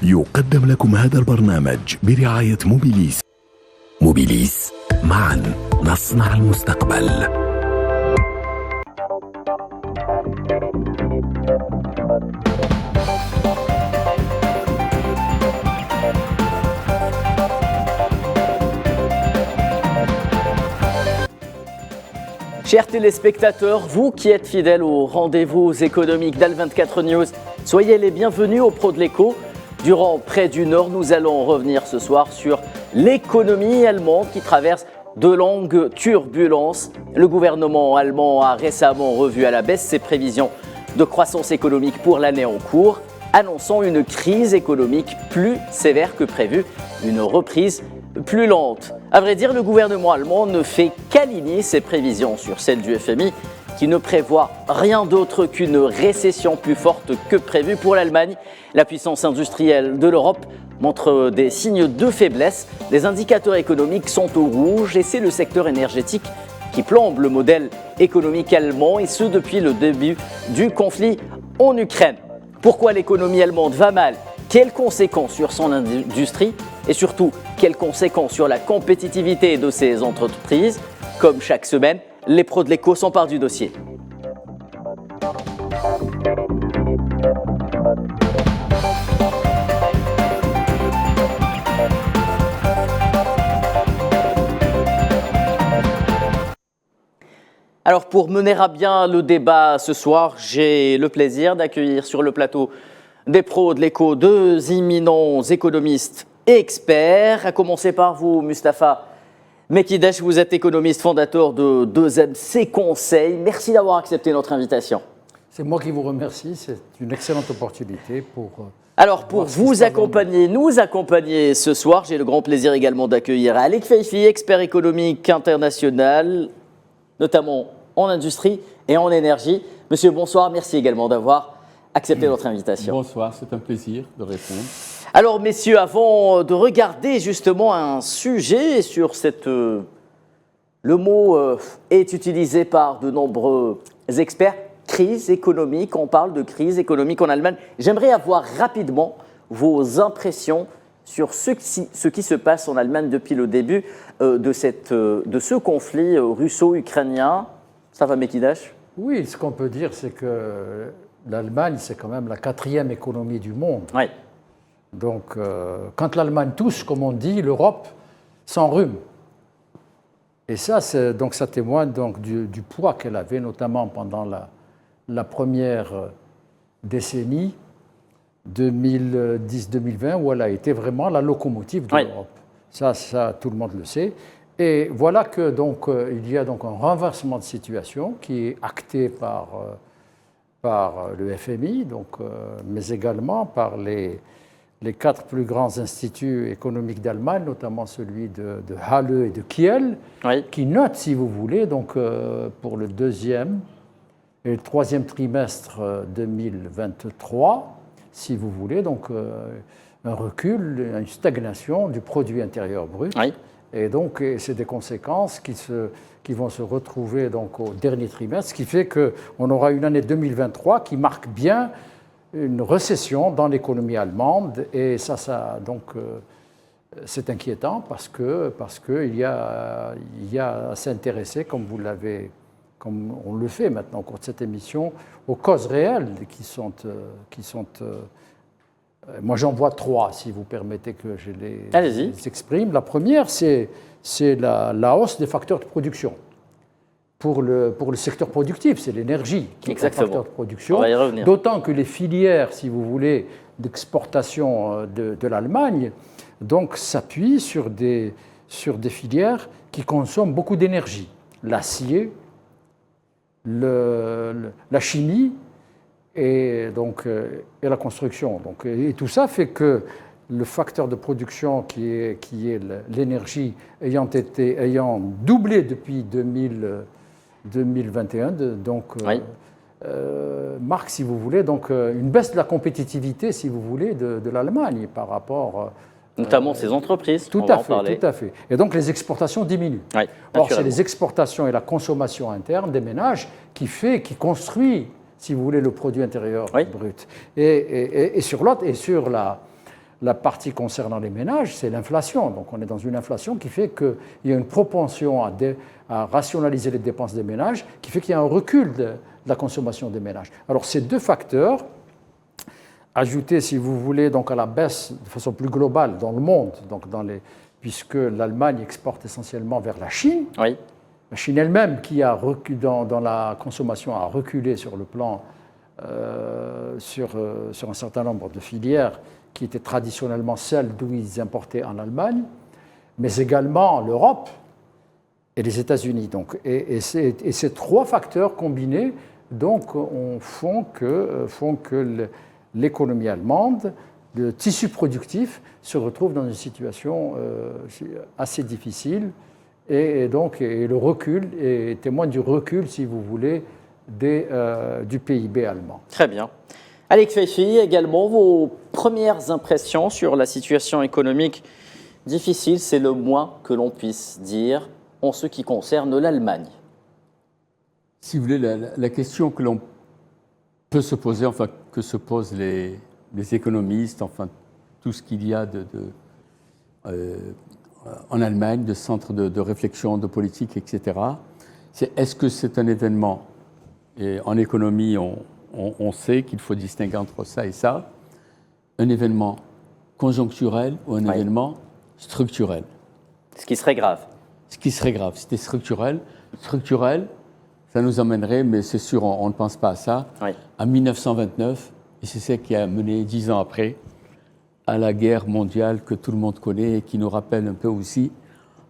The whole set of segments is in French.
يقدم لكم هذا البرنامج برعاية موبيليس. موبيليس، معا نصنع المستقبل. Chers téléspectateurs, vous qui êtes fidèles aux rendez-vous économiques d'Al24 News, soyez les bienvenus au Pro de l'Écho. Durant près d'une heure, nous allons revenir ce soir sur l'économie allemande qui traverse de longues turbulences. Le gouvernement allemand a récemment revu à la baisse ses prévisions de croissance économique pour l'année en cours, annonçant une crise économique plus sévère que prévu, une reprise plus lente. À vrai dire, le gouvernement allemand ne fait qu'aligner ses prévisions sur celles du FMI, qui ne prévoit rien d'autre qu'une récession plus forte que prévu pour l'Allemagne. La puissance industrielle de l'Europe montre des signes de faiblesse. Les indicateurs économiques sont au rouge et c'est le secteur énergétique qui plombe le modèle économique allemand, et ce depuis le début du conflit en Ukraine. Pourquoi l'économie allemande va mal ? Quelles conséquences sur son industrie et surtout quelles conséquences sur la compétitivité de ses entreprises ? Comme chaque semaine, les pros de l'écho s'emparent du dossier. Alors pour mener à bien le débat ce soir, j'ai le plaisir d'accueillir sur le plateau des pros de l'écho deux éminents économistes et experts, à commencer par vous, Mustapha Mekidesh. Vous êtes économiste fondateur de 2MC Conseil. Merci d'avoir accepté notre invitation. C'est moi qui vous remercie, c'est une excellente opportunité pour... Alors pour vous accompagner, nous accompagner ce soir, j'ai le grand plaisir également d'accueillir Alec Feifi, expert économique international, notamment en industrie et en énergie. Monsieur, bonsoir, merci également d'avoir accepté notre invitation. Bonsoir, c'est un plaisir de répondre. Alors messieurs, avant de regarder justement un sujet sur cette... le mot est utilisé par de nombreux experts, crise économique, on parle de crise économique en Allemagne. J'aimerais avoir rapidement vos impressions sur ce qui se passe en Allemagne depuis le début de ce conflit russo-ukrainien. Ça va, Mekidesh ? Oui, ce qu'on peut dire, c'est que l'Allemagne, c'est quand même la 4e économie du monde. Oui. Donc, quand l'Allemagne tousse, comme on dit, l'Europe s'enrhume. Et ça, ça témoigne donc du poids qu'elle avait, notamment pendant la première décennie 2010-2020, où elle a été vraiment la locomotive de l'Europe. Ça, tout le monde le sait. Et voilà que donc il y a donc un renversement de situation qui est acté par le FMI, mais également par les 4 plus grands instituts économiques d'Allemagne, notamment celui de Halle et de Kiel, qui notent, si vous voulez, donc, pour le 2e et le 3e trimestre 2023, si vous voulez, donc un recul, une stagnation du produit intérieur brut. Oui. Et donc, c'est des conséquences qui vont se retrouver donc, au dernier trimestre, ce qui fait qu'on aura une année 2023 qui marque bien une récession dans l'économie allemande. Et donc, c'est inquiétant parce qu'il y a à s'intéresser, comme on le fait maintenant au cours de cette émission, aux causes réelles qui sont moi, j'en vois 3, si vous permettez que je les exprime. La première, c'est la hausse des facteurs de production. Pour le secteur productif, c'est l'énergie qui est un facteur de production. On va y revenir. D'autant que les filières, si vous voulez, d'exportation de l'Allemagne, donc s'appuient sur des filières qui consomment beaucoup d'énergie. L'acier, la chimie, et la construction. Et tout ça fait que le facteur de production qui est l'énergie ayant doublé depuis 2021, marque, si vous voulez, une baisse de la compétitivité, si vous voulez, de l'Allemagne par rapport... Notamment ces entreprises, tout à fait. Et donc les exportations diminuent. Oui, or, c'est les exportations et la consommation interne des ménages qui construit, si vous voulez, le produit intérieur brut. Et sur l'autre, et sur la partie concernant les ménages, c'est l'inflation. Donc on est dans une inflation qui fait qu'il y a une propension à rationaliser les dépenses des ménages, qui fait qu'il y a un recul de la consommation des ménages. Alors ces deux facteurs, ajoutés, si vous voulez, donc à la baisse de façon plus globale dans le monde, donc puisque l'Allemagne exporte essentiellement vers la Chine, oui. La Chine elle-même, qui a dans la consommation, a reculé sur le plan sur un certain nombre de filières qui étaient traditionnellement celles d'où ils importaient en Allemagne, mais également l'Europe et les États-Unis. Donc, et ces trois facteurs combinés donc, font que l'économie allemande, le tissu productif, se retrouve dans une situation assez difficile. Et le recul est témoin du recul, si vous voulez, du PIB allemand. Très bien. Alex Feifi, également, vos premières impressions sur la situation économique difficile, c'est le moins que l'on puisse dire en ce qui concerne l'Allemagne. Si vous voulez, la question que l'on peut se poser, enfin que se posent les économistes, enfin tout ce qu'il y a en Allemagne, de centres de réflexion, de politique, etc., c'est est-ce que c'est un événement, et en économie, on sait qu'il faut distinguer entre ça et ça, un événement conjoncturel ou un événement structurel. Ce qui serait grave. Ce qui serait grave. C'était structurel, ça nous emmènerait, mais c'est sûr, on ne pense pas à ça, à 1929, et c'est ça qui a mené 10 ans après à la guerre mondiale que tout le monde connaît et qui nous rappelle un peu aussi,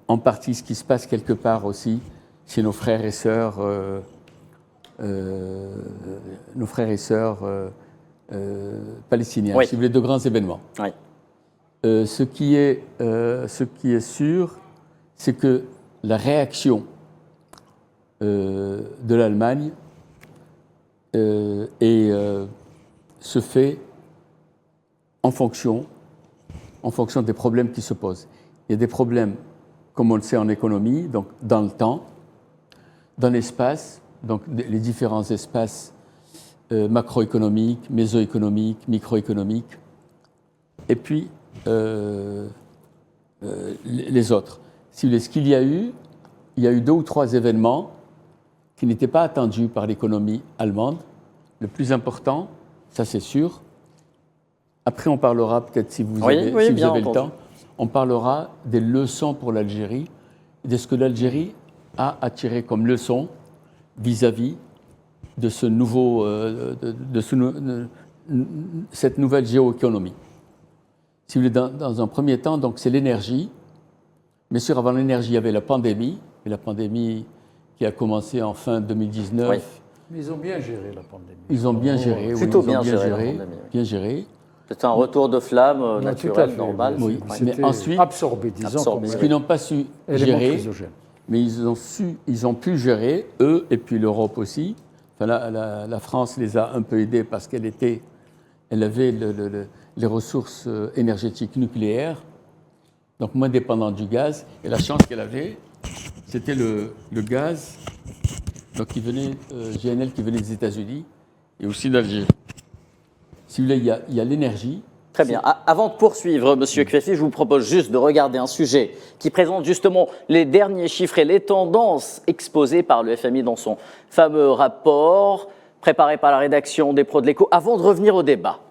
en partie, ce qui se passe quelque part aussi chez nos frères et sœurs, palestiniens, si vous voulez, de grands événements. Oui. Ce qui est sûr, c'est que la réaction de l'Allemagne se fait en fonction des problèmes qui se posent. Il y a des problèmes, comme on le sait en économie, donc dans le temps, dans l'espace, donc les différents espaces macroéconomiques, mésoéconomiques, microéconomiques, et puis les autres. Si vous voulez, ce qu'il y a eu, il y a eu 2 ou 3 événements qui n'étaient pas attendus par l'économie allemande. Le plus important, ça c'est sûr. Après, on parlera peut-être, si vous avez le temps, on parlera des leçons pour l'Algérie, de ce que l'Algérie a attiré comme leçon vis-à-vis de ce nouveau, cette nouvelle géoéconomie. Si vous voulez, dans un premier temps, donc c'est l'énergie. Bien sûr, avant l'énergie, il y avait la pandémie, et la pandémie qui a commencé en fin 2019. Oui. Mais ils ont bien géré la pandémie. Ils ont bien géré, plutôt bien géré. C'est un retour de flamme naturel, normal. Oui, mais ensuite, absorbé, disons. Ce qu'ils n'ont pas su gérer, mais ils ont pu gérer, eux, et puis l'Europe aussi. Enfin, la France les a un peu aidés parce qu'elle avait les ressources énergétiques nucléaires, donc moins dépendante du gaz. Et la chance qu'elle avait, c'était le gaz donc GNL qui venait des États-Unis et aussi d'Algérie. Si vous voulez, il y a l'énergie. Très bien. Avant de poursuivre, Monsieur Kfeifi, je vous propose juste de regarder un sujet qui présente justement les derniers chiffres et les tendances exposées par le FMI dans son fameux rapport préparé par la rédaction des Pros de l'Écho, avant de revenir au débat.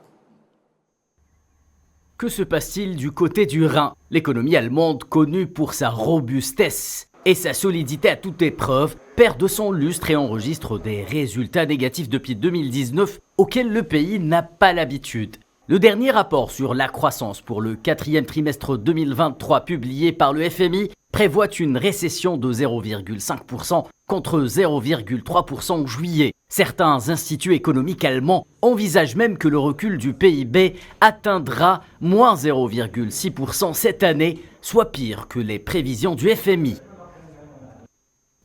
Que se passe-t-il du côté du Rhin? L'économie allemande, connue pour sa robustesse et sa solidité à toute épreuve, perd de son lustre et enregistre des résultats négatifs depuis 2019 auxquels le pays n'a pas l'habitude. Le dernier rapport sur la croissance pour le 4e trimestre 2023 publié par le FMI prévoit une récession de 0,5% contre 0,3% en juillet. Certains instituts économiques allemands envisagent même que le recul du PIB atteindra moins 0,6% cette année, soit pire que les prévisions du FMI.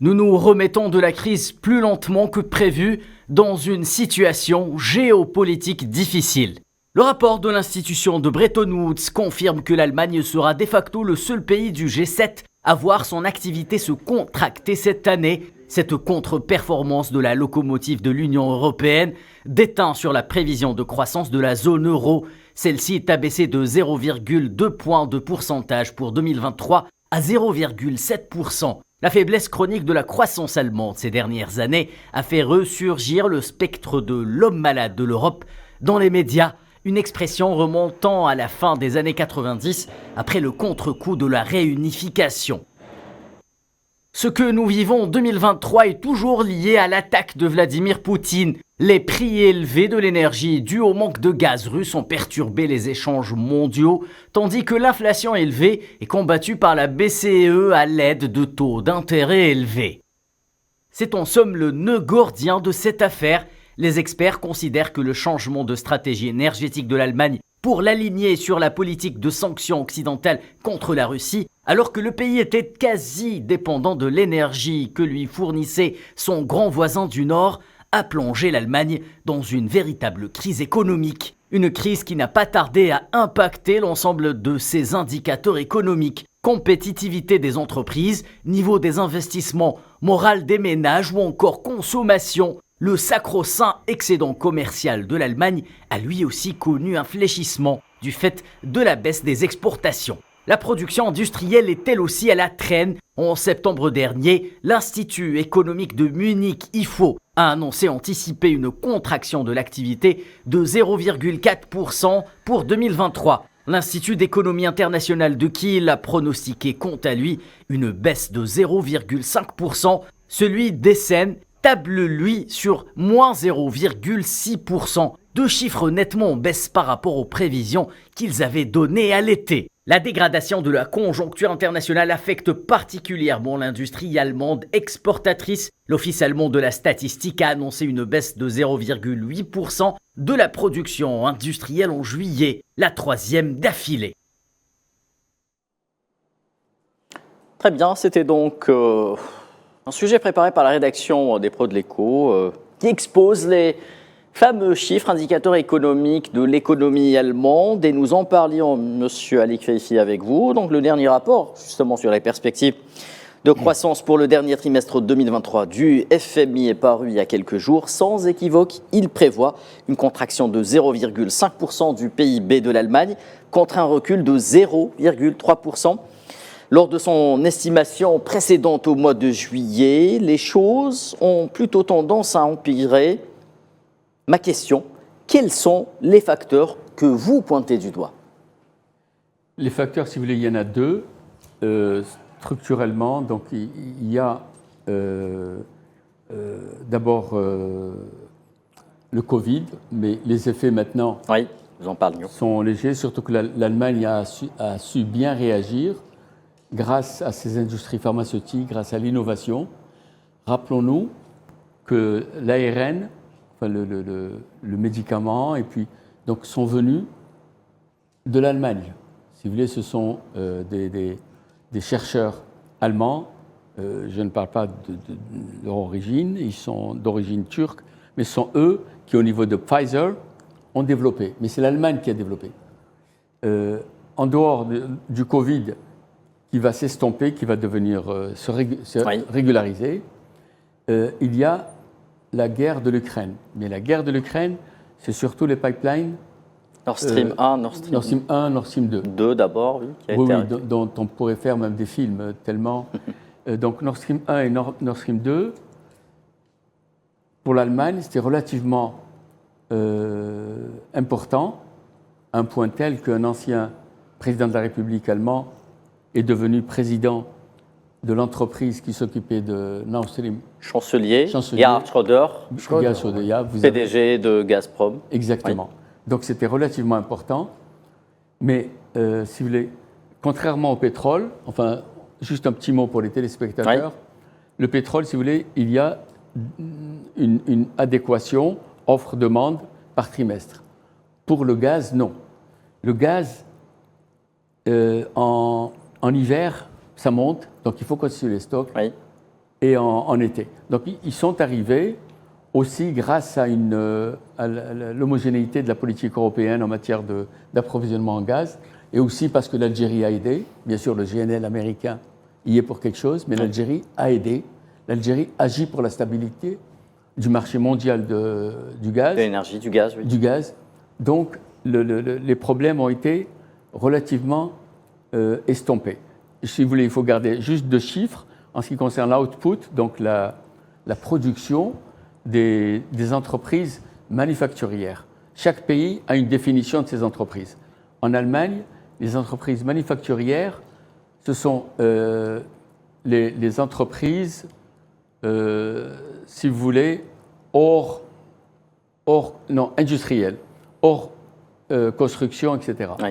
Nous nous remettons de la crise plus lentement que prévu dans une situation géopolitique difficile. Le rapport de l'institution de Bretton Woods confirme que l'Allemagne sera de facto le seul pays du G7 à voir son activité se contracter cette année. Cette contre-performance de la locomotive de l'Union européenne déteint sur la prévision de croissance de la zone euro Celle-ci est abaissée de 0,2 points de pourcentage pour 2023 à 0,7%. La faiblesse chronique de la croissance allemande ces dernières années a fait ressurgir le spectre de l'homme malade de l'Europe dans les médias, une expression remontant à la fin des années 90 après le contre-coup de la réunification. Ce que nous vivons en 2023 est toujours lié à l'attaque de Vladimir Poutine. Les prix élevés de l'énergie dus au manque de gaz russe ont perturbé les échanges mondiaux, tandis que l'inflation élevée est combattue par la BCE à l'aide de taux d'intérêt élevés. C'est en somme le nœud gordien de cette affaire. Les experts considèrent que le changement de stratégie énergétique de l'Allemagne pour l'aligner sur la politique de sanctions occidentales contre la Russie, alors que le pays était quasi dépendant de l'énergie que lui fournissait son grand voisin du Nord, a plongé l'Allemagne dans une véritable crise économique. Une crise qui n'a pas tardé à impacter l'ensemble de ses indicateurs économiques. Compétitivité des entreprises, niveau des investissements, morale des ménages ou encore consommation. Le sacro-saint excédent commercial de l'Allemagne a lui aussi connu un fléchissement du fait de la baisse des exportations. La production industrielle est elle aussi à la traîne. En septembre dernier, l'Institut économique de Munich, IFO, a annoncé anticiper une contraction de l'activité de 0,4% pour 2023. L'Institut d'économie internationale de Kiel a pronostiqué quant à lui une baisse de 0,5%. Celui d'Essen table lui sur moins 0,6%, deux chiffres nettement en baisse par rapport aux prévisions qu'ils avaient données à l'été. La dégradation de la conjoncture internationale affecte particulièrement l'industrie allemande exportatrice. L'Office allemand de la statistique a annoncé une baisse de 0,8% de la production industrielle en juillet, la troisième d'affilée. Très bien, c'était donc un sujet préparé par la rédaction des Pros de l'Écho qui expose les fameux chiffres, indicateurs économiques de l'économie allemande, et nous en parlions, monsieur Ali Kreifi, avec vous. Donc le dernier rapport, justement sur les perspectives de croissance pour le dernier trimestre 2023 du FMI est paru il y a quelques jours. Sans équivoque, il prévoit une contraction de 0,5% du PIB de l'Allemagne contre un recul de 0,3%. Lors de son estimation précédente au mois de juillet, les choses ont plutôt tendance à empirer. Ma question, quels sont les facteurs que vous pointez du doigt? Les facteurs, si vous voulez, il y en a deux. Structurellement, donc il y a d'abord le Covid, mais les effets maintenant nous en parlions, sont légers, surtout que l'Allemagne a su bien réagir grâce à ses industries pharmaceutiques, grâce à l'innovation. Rappelons-nous que l'ARN, enfin le médicament, et puis donc sont venus de l'Allemagne. Si vous voulez, ce sont des chercheurs allemands. Je ne parle pas de leur origine, ils sont d'origine turque, mais ce sont eux qui, au niveau de Pfizer, ont développé. Mais c'est l'Allemagne qui a développé. En dehors du Covid, qui va s'estomper, qui va devenir se régulariser, il y a la guerre de l'Ukraine. Mais la guerre de l'Ukraine, c'est surtout les pipelines. Nord Stream 1, Nord Stream 1, Nord Stream 2. 2 d'abord, oui, qui a oui, été dont on pourrait faire même des films, tellement. Donc Nord Stream 1 et Nord Stream 2, pour l'Allemagne, c'était relativement important, à un point tel qu'un ancien président de la République allemand est devenu président de l'entreprise qui s'occupait de Nord Stream. Chancelier. Gerhard Schröder, PDG de Gazprom. Exactement. Oui. Donc c'était relativement important. Mais si vous voulez, contrairement au pétrole, enfin, juste un petit mot pour les téléspectateurs, le pétrole, si vous voulez, il y a une adéquation offre-demande par trimestre. Pour le gaz, non. Le gaz, en hiver, ça monte, donc il faut constituer les stocks, et en été. Donc ils sont arrivés aussi grâce à l'homogénéité de la politique européenne en matière d'approvisionnement en gaz, et aussi parce que l'Algérie a aidé. Bien sûr, le GNL américain y est pour quelque chose, mais l'Algérie a aidé. L'Algérie agit pour la stabilité du marché mondial du gaz. De l'énergie, du gaz, oui. Du gaz. Donc, les problèmes ont été relativement estompés. Si vous voulez, il faut garder juste 2 chiffres en ce qui concerne l'output, donc la production des entreprises manufacturières. Chaque pays a une définition de ces entreprises. En Allemagne, les entreprises manufacturières, ce sont les entreprises, si vous voulez, industrielles, hors construction, etc. Oui.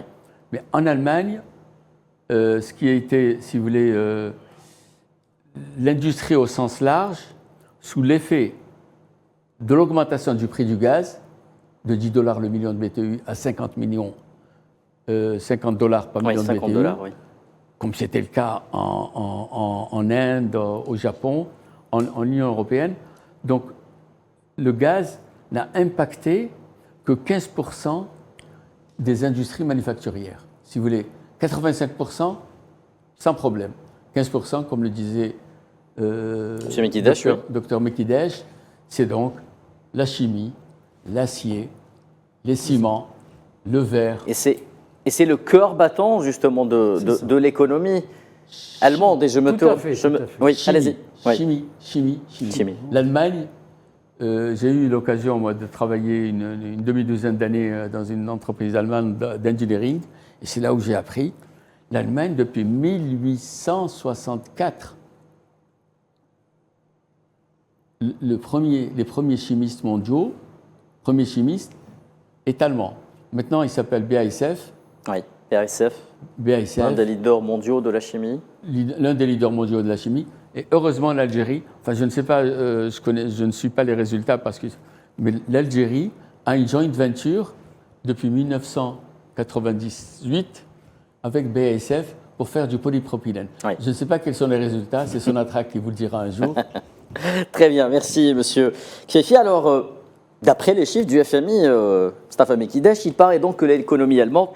Mais en Allemagne, ce qui a été, si vous voulez, l'industrie au sens large, sous l'effet de l'augmentation du prix du gaz, de $10 le million de BTU à 50 millions, $50 par million de BTU, oui. Comme c'était le cas en Inde, au Japon, en Union européenne. Donc, le gaz n'a impacté que 15% des industries manufacturières. Si vous voulez, 85% sans problème. 15%, comme le disait Dr Mekidesh, c'est donc la chimie, l'acier, les ciments, le verre. Et c'est le cœur battant justement de l'économie allemande. Et tout à fait. Oui, allez-y. Chimie. L'Allemagne, j'ai eu l'occasion moi, de travailler une demi-douzaine d'années dans une entreprise allemande d'engineering, et c'est là où j'ai appris. L'Allemagne, depuis 1864, les premiers chimistes mondiaux, premier chimiste, est allemand. Maintenant, il s'appelle BASF. Oui, BASF. L'un des leaders mondiaux de la chimie. L'un des leaders mondiaux de la chimie. Et heureusement, l'Algérie, enfin, je ne sais pas, je ne suis pas les résultats, mais l'Algérie a une joint venture depuis 1998 avec BASF pour faire du polypropylène. Oui. Je ne sais pas quels sont les résultats, c'est Sonatrach qui vous le dira un jour. Très bien, merci monsieur Kiefi. Alors, d'après les chiffres du FMI, Staffan Mekidesh, il paraît donc que l'économie allemande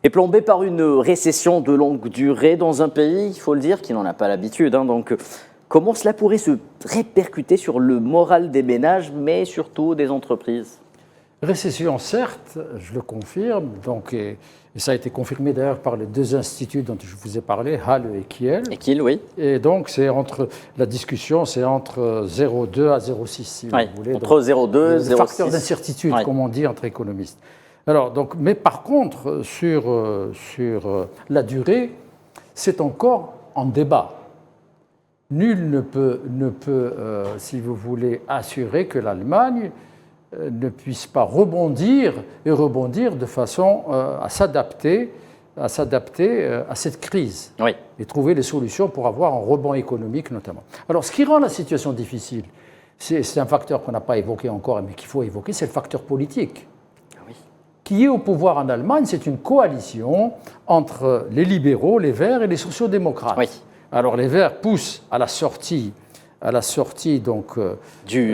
est plombée par une récession de longue durée dans un pays, il faut le dire, qui n'en a pas l'habitude. Donc, comment cela pourrait se répercuter sur le moral des ménages, mais surtout des entreprises ? Récession, certes, je le confirme, donc, et ça a été confirmé d'ailleurs par les 2 instituts dont je vous ai parlé, Halle et Kiel. Et Kiel, oui. Et donc, la discussion, c'est entre 0,2 à 0,6, si vous voulez. Entre 0,2 et 0,6. Facteur d'incertitude, comme on dit entre économistes. Alors, donc, mais par contre, sur la durée, c'est encore en débat. Nul ne peut si vous voulez, assurer que l'Allemagne ne puisse pas rebondir de façon à s'adapter à cette crise, oui, et trouver les solutions pour avoir un rebond économique notamment. Alors, ce qui rend la situation difficile, c'est un facteur qu'on n'a pas évoqué encore, mais qu'il faut évoquer, c'est le facteur politique. Oui. Qui est au pouvoir en Allemagne, c'est une coalition entre les libéraux, les Verts et les sociaux-démocrates. Oui. Alors, les Verts poussent à la sortie donc,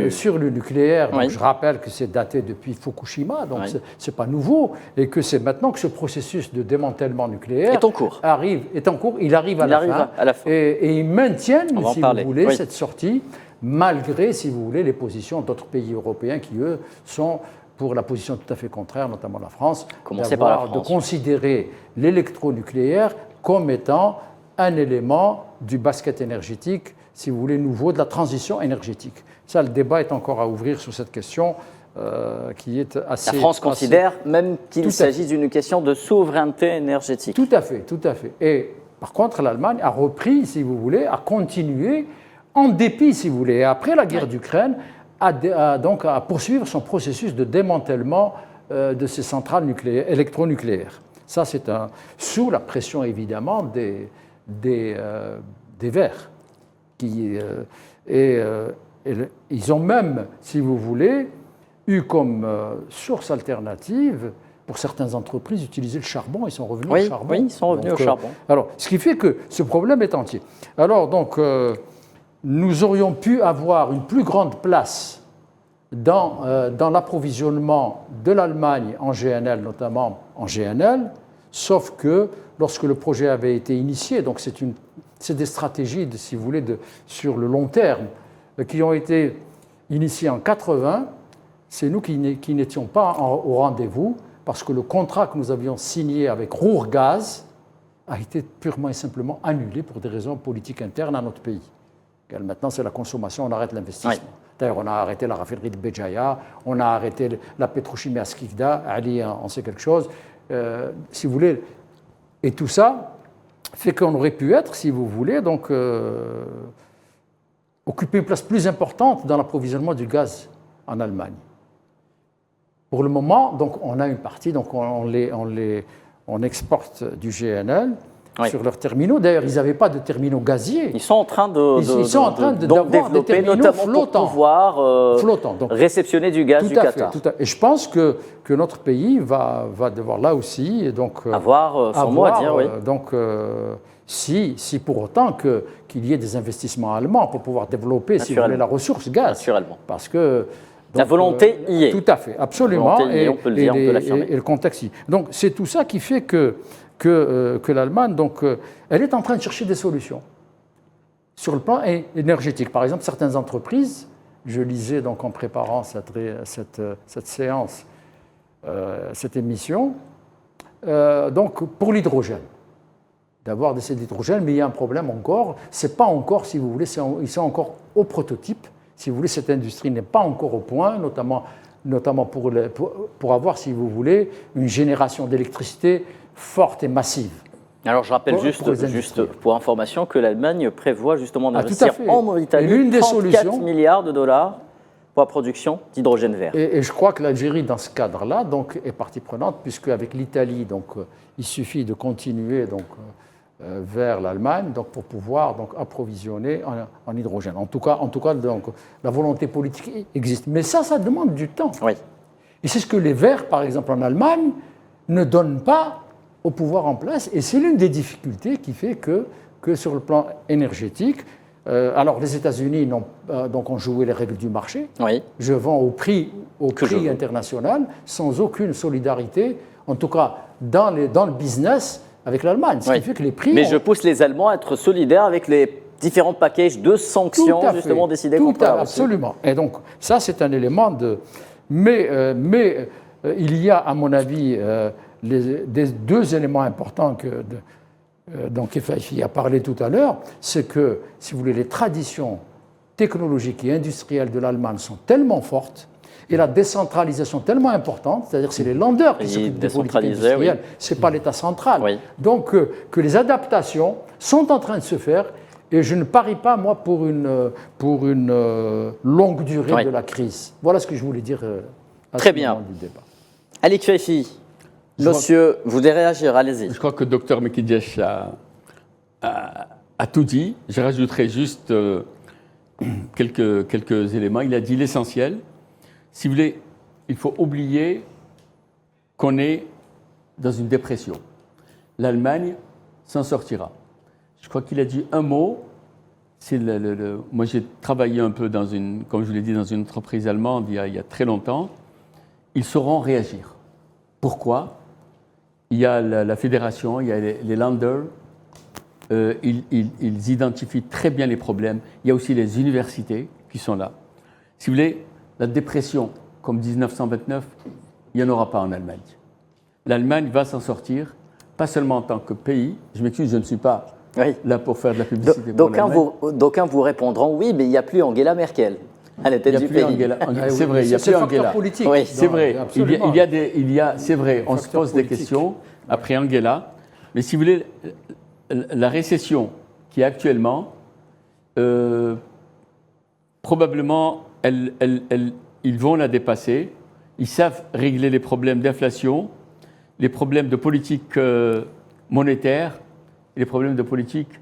sur le nucléaire. Donc, oui. Je rappelle que c'est daté depuis Fukushima, donc oui, c'est pas nouveau, et que c'est maintenant que ce processus de démantèlement nucléaire est en cours. Il arrive à la fin. Et ils maintiennent, si vous voulez, oui, cette sortie, malgré, si vous voulez, les positions d'autres pays européens qui, eux, sont pour la position tout à fait contraire, notamment la France, de considérer l'électronucléaire comme étant un élément du basket énergétique, si vous voulez, nouveau, de la transition énergétique. Ça, le débat est encore à ouvrir sur cette question qui est assez... La France considère même qu'il s'agit d'une question de souveraineté énergétique. Tout à fait. Et par contre, l'Allemagne a repris, si vous voulez, a continué, en dépit, si vous voulez, après la guerre d'Ukraine, donc à poursuivre son processus de démantèlement de ces centrales électronucléaires. Ça, c'est sous la pression, évidemment, des Verts. Ils ont même, si vous voulez, eu comme source alternative, pour certaines entreprises, utiliser le charbon. Ils sont revenus au charbon. Oui, ils sont revenus au charbon. Alors, ce qui fait que ce problème est entier. Alors, donc, nous aurions pu avoir une plus grande place dans l'approvisionnement de l'Allemagne en GNL, notamment en GNL, sauf que lorsque le projet avait été initié, donc c'est des stratégies, si vous voulez, sur le long terme, qui ont été initiées en 1980. C'est nous qui n'étions pas au rendez-vous. parce que le contrat que nous avions signé avec Ruhrgas a été purement et simplement annulé pour des raisons politiques internes à notre pays. Maintenant, c'est la consommation, on arrête l'investissement. Oui. D'ailleurs, on a arrêté la raffinerie de Béjaïa, on a arrêté la pétrochimie à Skikda, Ali en sait quelque chose, si vous voulez. Et tout ça fait qu'on aurait pu être, si vous voulez, donc occuper une place plus importante dans l'approvisionnement du gaz en Allemagne. Pour le moment, donc, on a une partie, donc on exporte du GNL sur leurs terminaux. D'ailleurs, ils n'avaient pas de terminaux gaziers. Ils sont en train d'avoir des terminaux notamment flottants. Pour pouvoir réceptionner du gaz du Qatar. Et je pense que notre pays va devoir là aussi avoir son mot à dire. Oui. Si pour autant qu'il y ait des investissements allemands pour pouvoir développer, si vous voulez, la ressource gaz. Naturellement. Parce que la volonté y est. Tout à fait, absolument. On peut le dire, on peut l'affirmer. Et le contexte y est. Donc c'est tout ça qui fait que l'Allemagne, elle est en train de chercher des solutions sur le plan énergétique. Par exemple, certaines entreprises, je lisais donc en préparant cette séance, cette émission, donc pour l'hydrogène, d'avoir des essais d'hydrogène, mais il y a un problème encore. C'est pas encore, si vous voulez, ils sont encore au prototype. Si vous voulez, cette industrie n'est pas encore au point, notamment pour avoir, si vous voulez, une génération d'électricité forte et massive. Alors je rappelle juste pour information que l'Allemagne prévoit justement d'investir en Mauritanie 34 milliards de dollars pour la production d'hydrogène vert. Et je crois que l'Algérie, dans ce cadre-là, est partie prenante, puisque avec l'Italie, il suffit de continuer vers l'Allemagne pour pouvoir approvisionner en hydrogène. En tout cas, la volonté politique existe. Mais ça demande du temps. Oui. Et c'est ce que les Verts, par exemple en Allemagne, ne donnent pas au pouvoir en place. Et c'est l'une des difficultés qui fait que sur le plan énergétique, alors les États-Unis ont joué les règles du marché. Oui. Je vends au prix international, sans aucune solidarité, en tout cas dans le business, avec l'Allemagne, ce qui fait que les prix... Mais je pousse les Allemands à être solidaires avec les différents packages de sanctions justement décidés contre la Russie. Absolument. Et donc ça, c'est un élément de... Mais il y a, à mon avis, deux éléments importants dont Kefaifi a parlé tout à l'heure, c'est que, si vous voulez, les traditions technologiques et industrielles de l'Allemagne sont tellement fortes, et la décentralisation tellement importante, c'est-à-dire que c'est les Länder qui s'occupent des politiques industrielles, ce n'est pas l'État central. Oui. Donc que les adaptations sont en train de se faire, et je ne parie pas, moi, pour une longue durée de la crise. Voilà ce que je voulais dire à ce moment du débat. Ali Kefaifi, monsieur, vous voulez réagir, allez-y. Je crois que le docteur Mekidiech a tout dit. Je rajouterai juste quelques éléments. Il a dit l'essentiel. Si vous voulez, il faut oublier qu'on est dans une dépression. L'Allemagne s'en sortira. Je crois qu'il a dit un mot. C'est moi, j'ai travaillé un peu comme je vous l'ai dit, dans une entreprise allemande il y a très longtemps. Ils sauront réagir. Pourquoi ? Il y a la fédération, il y a les Länder. Ils identifient très bien les problèmes. Il y a aussi les universités qui sont là. Si vous voulez, la dépression, comme 1929, il n'y en aura pas en Allemagne. L'Allemagne va s'en sortir, pas seulement en tant que pays. Je m'excuse, je ne suis pas là pour faire de la publicité. D'aucuns vous répondront, oui, mais il n'y a plus Angela Merkel à la tête du pays. C'est vrai, il n'y a plus Angela. Oui, c'est vrai. C'est vrai, on se pose des questions après Angela. Mais si vous voulez, la récession qui est actuellement, probablement, ils vont la dépasser. Ils savent régler les problèmes d'inflation, les problèmes de politique monétaire et les problèmes de politique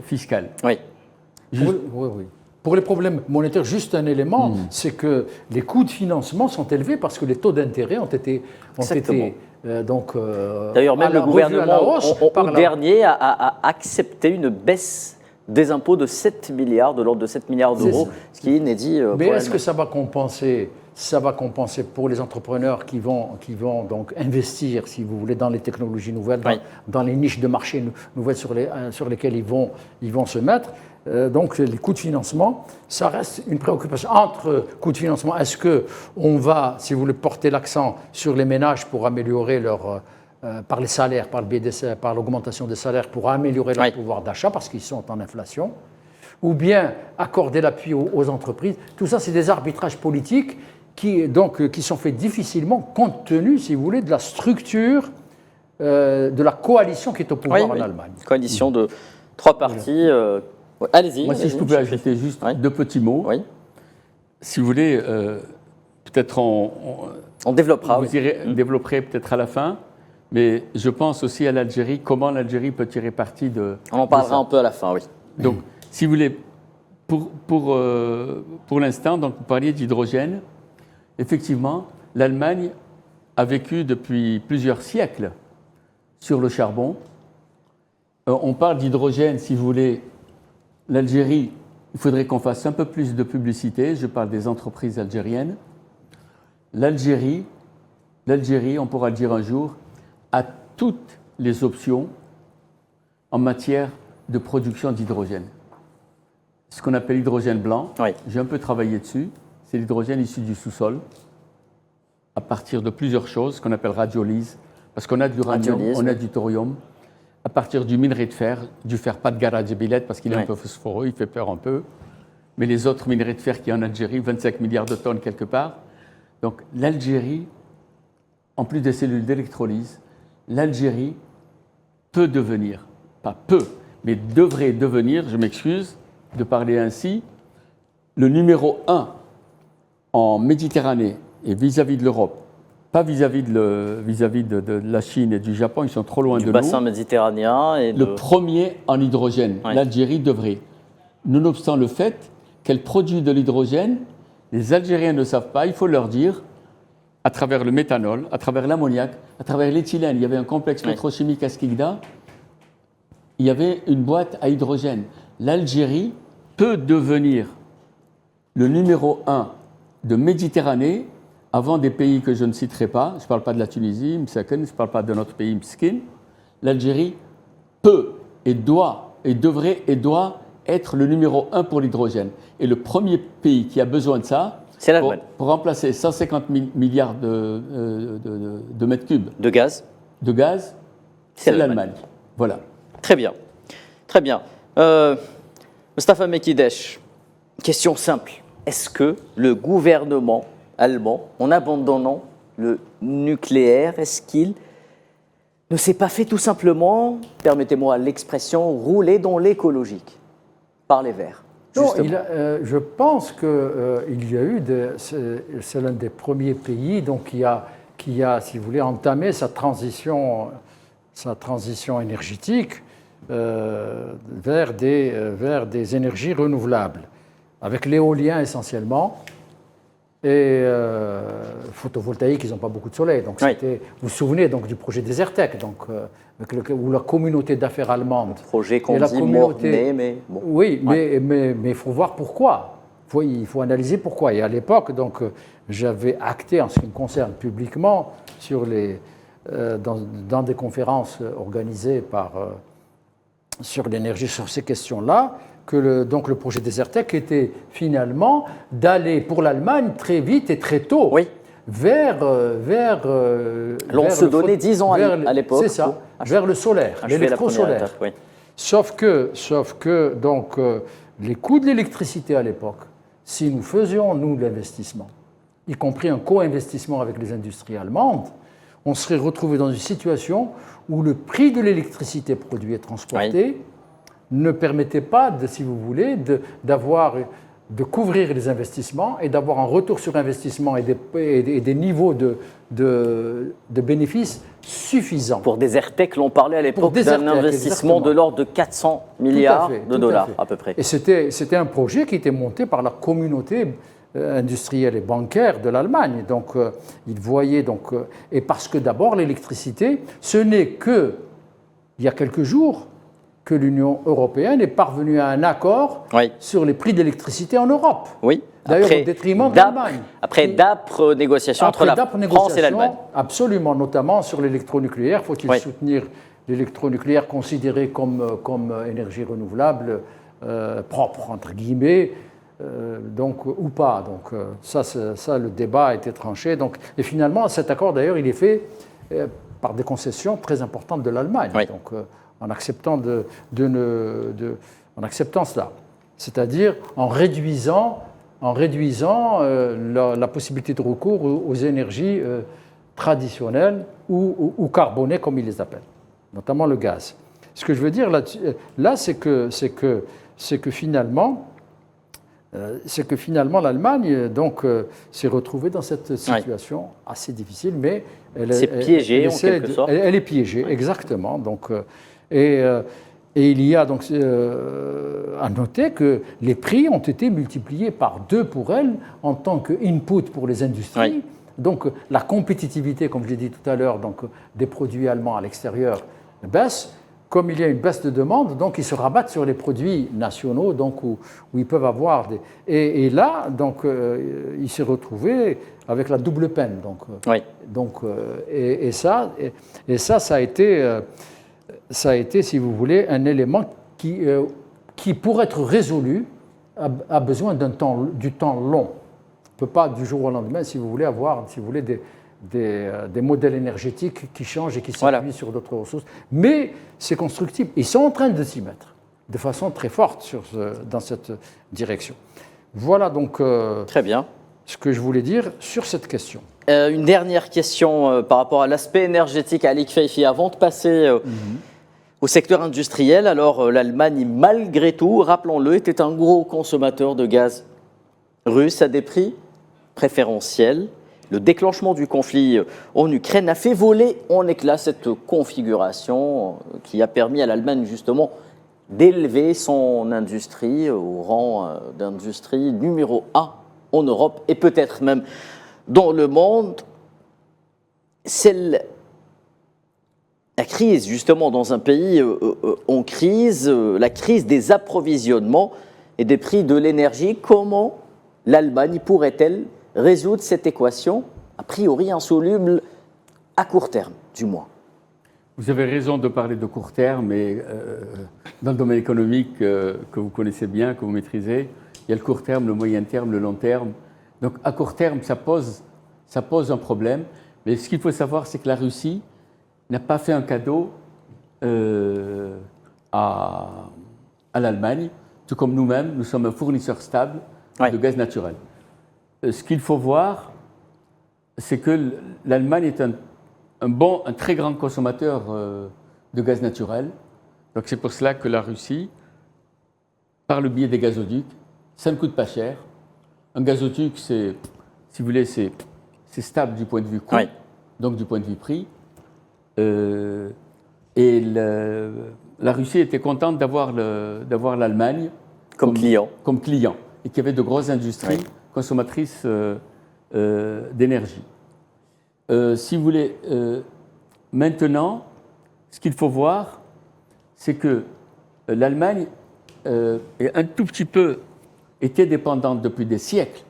fiscale. Oui. Oui. Pour les problèmes monétaires, juste un élément, c'est que les coûts de financement sont élevés parce que les taux d'intérêt ont été d'ailleurs, même le gouvernement, au dernier, a accepté une baisse des impôts de 7 milliards, de l'ordre de 7 milliards d'euros, ce qui est inédit. Mais est-ce que ça va compenser ça va compenser pour les entrepreneurs qui vont donc investir, si vous voulez, dans les technologies nouvelles, dans les niches de marché nouvelles sur lesquelles ils vont se mettre. Donc les coûts de financement, ça reste une préoccupation. Entre coûts de financement, est-ce qu'on va, si vous voulez, porter l'accent sur les ménages pour améliorer leur... par les salaires, par le BDC, par l'augmentation des salaires pour améliorer leur pouvoir d'achat parce qu'ils sont en inflation, ou bien accorder l'appui aux entreprises. Tout ça, c'est des arbitrages politiques qui sont faits difficilement compte tenu, si vous voulez, de la structure de la coalition qui est au pouvoir en Allemagne. Coalition de 3 partis. Allez-y. Moi, si je pouvais ajouter juste 2 petits mots. Oui. Si vous voulez, peut-être on développera. Vous développerez peut-être à la fin. Mais je pense aussi à l'Algérie, comment l'Algérie peut tirer parti de... On en parlera un peu à la fin, oui. Donc, si vous voulez, pour l'instant, donc vous parliez d'hydrogène. Effectivement, l'Allemagne a vécu depuis plusieurs siècles sur le charbon. On parle d'hydrogène, si vous voulez, l'Algérie, il faudrait qu'on fasse un peu plus de publicité. Je parle des entreprises algériennes. L'Algérie, on pourra le dire un jour, a toutes les options en matière de production d'hydrogène. Ce qu'on appelle l'hydrogène blanc, j'ai un peu travaillé dessus, c'est l'hydrogène issu du sous-sol, à partir de plusieurs choses, ce qu'on appelle radiolyse, parce qu'on a de l'uranium, on a du thorium, à partir du minerai de fer, du fer pas de garage et billette, parce qu'il est un peu phosphoreux, il fait peur un peu, mais les autres minerais de fer qu'il y a en Algérie, 25 milliards de tonnes quelque part. Donc l'Algérie, en plus des cellules d'électrolyse, l'Algérie peut devenir, pas peut, mais devrait devenir, je m'excuse de parler ainsi, le numéro 1 en Méditerranée et vis-à-vis de l'Europe, pas vis-à-vis de la Chine et du Japon, ils sont trop loin de nous. Du bassin méditerranéen. Et le premier en hydrogène, l'Algérie devrait. Nonobstant le fait qu'elle produit de l'hydrogène, les Algériens ne savent pas, il faut leur dire, à travers le méthanol, à travers l'ammoniac, à travers l'éthylène. Il y avait un complexe pétrochimique à Skikda. Il y avait une boîte à hydrogène. L'Algérie peut devenir le numéro 1 de Méditerranée avant des pays que je ne citerai pas. Je ne parle pas de la Tunisie, Msaken, je ne parle pas de notre pays, Mskin. L'Algérie peut et doit et devrait et doit être le numéro 1 pour l'hydrogène. Et le premier pays qui a besoin de ça, c'est l'Allemagne. Pour remplacer 150 milliards de mètres cubes de gaz, c'est l'Allemagne. Voilà. Très bien. Très bien. Mostafa Mekidesh, question simple. Est-ce que le gouvernement allemand, en abandonnant le nucléaire, est-ce qu'il ne s'est pas fait tout simplement, permettez-moi l'expression, rouler dans l'écologique par les Verts? Non, je pense qu'il y a eu, c'est l'un des premiers pays donc, qui a, si vous voulez, entamé sa transition énergétique vers des énergies renouvelables, avec l'éolien essentiellement, et photovoltaïque, ils n'ont pas beaucoup de soleil. Donc vous vous souvenez donc, du projet Desertec, donc, où la communauté d'affaires allemande... Projet qu'on dit mort-né, mais... Bon. Oui, mais il faut voir pourquoi. Il faut analyser pourquoi. Et à l'époque, donc, j'avais acté, en ce qui me concerne publiquement, dans des conférences organisées sur l'énergie, sur ces questions-là, que le projet Desertec était finalement d'aller pour l'Allemagne très vite et très tôt vers on se donnait 10 ans à l'époque. C'est ça, vers le solaire, l'électro-solaire. Sauf que donc, les coûts de l'électricité à l'époque, si nous faisions, nous, l'investissement, y compris un co-investissement avec les industries allemandes, on serait retrouvé dans une situation où le prix de l'électricité produite et transportée ne permettait pas, si vous voulez, de couvrir les investissements et d'avoir un retour sur investissement et des niveaux de bénéfices suffisants. Pour Desertec, l'on parlait à l'époque d'un investissement de l'ordre de 400 milliards de dollars à peu près. Et c'était un projet qui était monté par la communauté industrielle et bancaire de l'Allemagne. Donc, ils voyaient et parce que d'abord l'électricité, ce n'est que il y a quelques jours que l'Union européenne est parvenue à un accord sur les prix d'électricité en Europe. Oui. d'ailleurs au détriment de l'Allemagne. Après d'âpres négociations entre la France et l'Allemagne. Absolument, notamment sur l'électronucléaire. Faut-il soutenir l'électronucléaire considéré comme énergie renouvelable, propre, entre guillemets, ou pas. Donc ça, le débat a été tranché. Donc, et finalement, cet accord, d'ailleurs, il est fait par des concessions très importantes de l'Allemagne. Donc, en acceptant en acceptant cela, c'est-à-dire en réduisant la possibilité de recours aux énergies traditionnelles ou carbonées, comme ils les appellent, notamment le gaz. Ce que je veux dire là, c'est que finalement, l'Allemagne s'est retrouvée dans cette situation assez difficile, mais c'est piégé en quelque sorte. Elle est piégée, exactement. Donc, et il y a donc à noter que les prix ont été multipliés par 2 pour elle en tant qu'input pour les industries. Donc la compétitivité, comme je l'ai dit tout à l'heure, des produits allemands à l'extérieur baisse. Comme il y a une baisse de demande, donc ils se rabattent sur les produits nationaux, où ils peuvent avoir des. Et là, il s'est retrouvé avec la double peine. Ça a été, si vous voulez, un élément qui pour être résolu, a besoin du temps long. On ne peut pas du jour au lendemain, si vous voulez, avoir, des modèles énergétiques qui changent et qui s'appuient sur d'autres ressources. Mais c'est constructible. Ils sont en train de s'y mettre de façon très forte dans cette direction. Voilà donc très bien. Ce que je voulais dire sur cette question. Une dernière question par rapport à l'aspect énergétique, Ali Kfeifi, avant de passer au secteur industriel. Alors l'Allemagne, malgré tout, rappelons-le, était un gros consommateur de gaz russe à des prix préférentiels. Le déclenchement du conflit en Ukraine a fait voler en éclats cette configuration qui a permis à l'Allemagne justement d'élever son industrie au rang d'industrie numéro 1 en Europe et peut-être même dans le monde. C'est la crise justement dans un pays en crise, la crise des approvisionnements et des prix de l'énergie. Comment l'Allemagne pourrait-elle résoudre cette équation, a priori insoluble, à court terme, du moins? Vous avez raison de parler de court terme, mais dans le domaine économique que vous connaissez bien, que vous maîtrisez, il y a le court terme, le moyen terme, le long terme. Donc à court terme, ça pose un problème. Mais ce qu'il faut savoir, c'est que la Russie n'a pas fait un cadeau à l'Allemagne, tout comme nous-mêmes, nous sommes un fournisseur stable de gaz naturel. Ce qu'il faut voir, c'est que l'Allemagne est un très grand consommateur de gaz naturel. Donc c'est pour cela que la Russie, par le biais des gazoducs, ça ne coûte pas cher. Un gazoduc, si vous voulez, c'est stable du point de vue coût, donc du point de vue prix. La Russie était contente d'avoir l'Allemagne comme client et qu'il y avait de grosses industries consommatrices d'énergie. Si vous voulez, maintenant, ce qu'il faut voir, c'est que l'Allemagne est un tout petit peu était dépendante depuis des siècles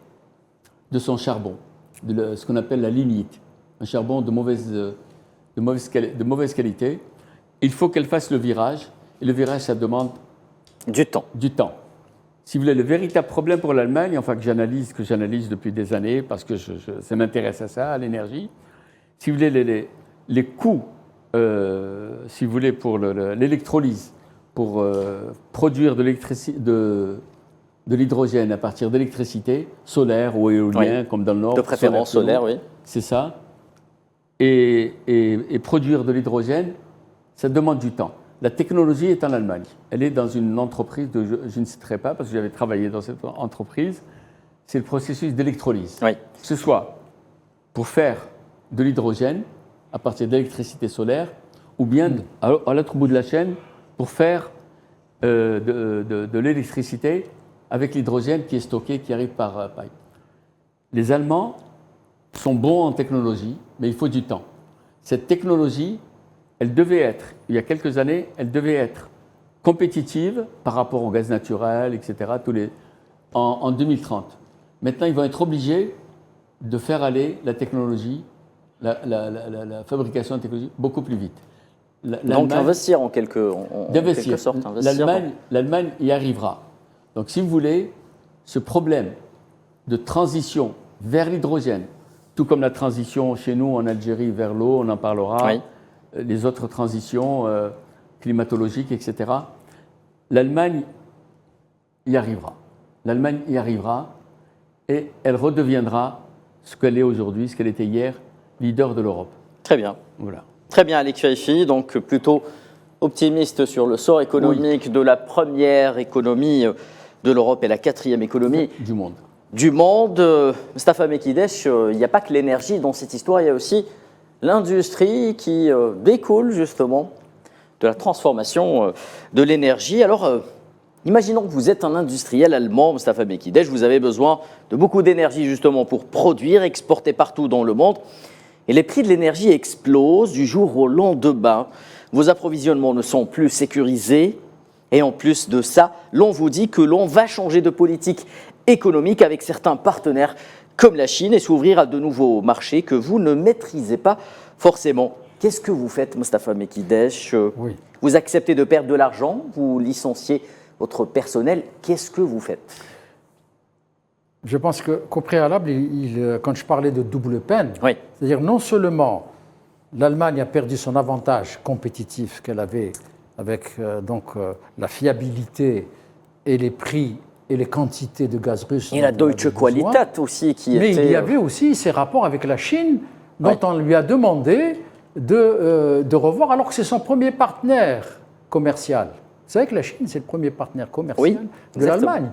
de son charbon, de ce qu'on appelle la lignite, un charbon de mauvaise qualité. Il faut qu'elle fasse le virage, et le virage, ça demande du temps. Si vous voulez, le véritable problème pour l'Allemagne, enfin que j'analyse depuis des années, parce que ça m'intéresse à ça, à l'énergie, si vous voulez, les coûts, si vous voulez, pour l'électrolyse, pour produire de l'hydrogène à partir d'électricité solaire ou éolien, comme dans le Nord. De préférence solaire, oui. C'est ça. Et produire de l'hydrogène, ça demande du temps. La technologie est en Allemagne. Elle est dans une entreprise, je ne citerai pas parce que j'avais travaillé dans cette entreprise, c'est le processus d'électrolyse. Que ce soit pour faire de l'hydrogène à partir d'électricité solaire, ou bien à l'autre bout de la chaîne pour faire de l'électricité avec l'hydrogène qui est stocké, qui arrive par pipe. Les Allemands sont bons en technologie, mais il faut du temps. Cette technologie, elle devait être, il y a quelques années, elle devait être compétitive par rapport au gaz naturel, etc., en 2030. Maintenant, ils vont être obligés de faire aller la technologie, la fabrication de technologie beaucoup plus vite. Donc investir en quelque sorte. L'Allemagne y arrivera. Donc si vous voulez, ce problème de transition vers l'hydrogène, tout comme la transition chez nous en Algérie vers l'eau, on en parlera, oui. Les autres transitions climatologiques, etc., l'Allemagne y arrivera. L'Allemagne y arrivera et elle redeviendra ce qu'elle est aujourd'hui, ce qu'elle était hier, leader de l'Europe. Très bien. Voilà. Très bien, Alec Faifi, donc plutôt optimiste sur le sort économique oui. de la première économie de l'Europe et la quatrième économie du monde. Mostafa Mekidesh, il n'y a pas que l'énergie dans cette histoire, il y a aussi l'industrie qui découle justement de la transformation de l'énergie. Alors, imaginons que vous êtes un industriel allemand, Mostafa Mekidesh, vous avez besoin de beaucoup d'énergie justement pour produire, exporter partout dans le monde. Et les prix de l'énergie explosent du jour au lendemain. Vos approvisionnements ne sont plus sécurisés. Et en plus de ça, l'on vous dit que l'on va changer de politique économique avec certains partenaires comme la Chine et s'ouvrir à de nouveaux marchés que vous ne maîtrisez pas forcément. Qu'est-ce que vous faites, Mostafa Mekidesh? Oui. Vous acceptez de perdre de l'argent, vous licenciez votre personnel. Qu'est-ce que vous faites? Je pense qu'au préalable, quand je parlais de double peine, oui. c'est-à-dire non seulement l'Allemagne a perdu son avantage compétitif qu'elle avait avec la fiabilité et les prix et les quantités de gaz russe. Et la Deutsche Qualität aussi qui mais était... Mais il y avait aussi ces rapports avec la Chine dont oui. on lui a demandé de revoir alors que c'est son premier partenaire commercial. Vous savez que la Chine, c'est le premier partenaire commercial oui, de l'Allemagne.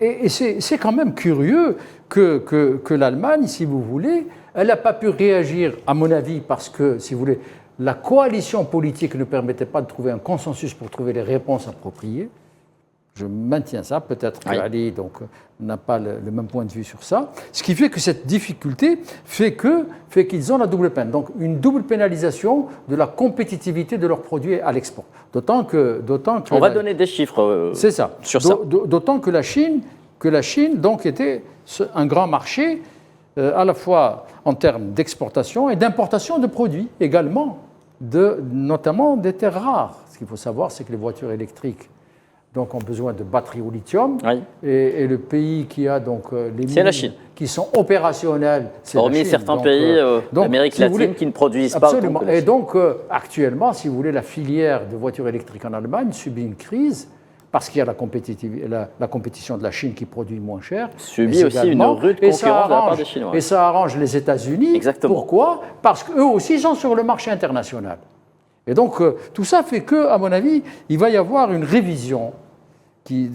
Et c'est quand même curieux que l'Allemagne, si vous voulez, elle n'a pas pu réagir, à mon avis, parce que, si vous voulez, la coalition politique ne permettait pas de trouver un consensus pour trouver les réponses appropriées. Je maintiens ça, peut-être qu'Ali n'a pas le même point de vue sur ça. Ce qui fait que cette difficulté fait qu'ils ont la double peine. Donc une double pénalisation de la compétitivité de leurs produits à l'export. D'autant que on va donner des chiffres c'est ça. Sur ça. D'autant que la Chine donc, était un grand marché à la fois en termes d'exportation et d'importation de produits également, notamment des terres rares. Ce qu'il faut savoir, c'est que les voitures électriques donc ont besoin de batteries au lithium. Oui. Et le pays qui a donc les mines qui sont opérationnelles, c'est la Chine. Hormis certains pays d'Amérique latine qui ne produisent absolument. pas. Absolument. Et donc, actuellement, si vous voulez, la filière de voitures électriques en Allemagne subit une crise parce qu'il y a la compétition de la Chine qui produit moins cher. Subit aussi une rude concurrence de la part des Chinois. Et ça arrange les États-Unis. Exactement. Pourquoi? Parce qu'eux aussi sont sur le marché international. Et donc, tout ça fait que, à mon avis, il va y avoir une révision qui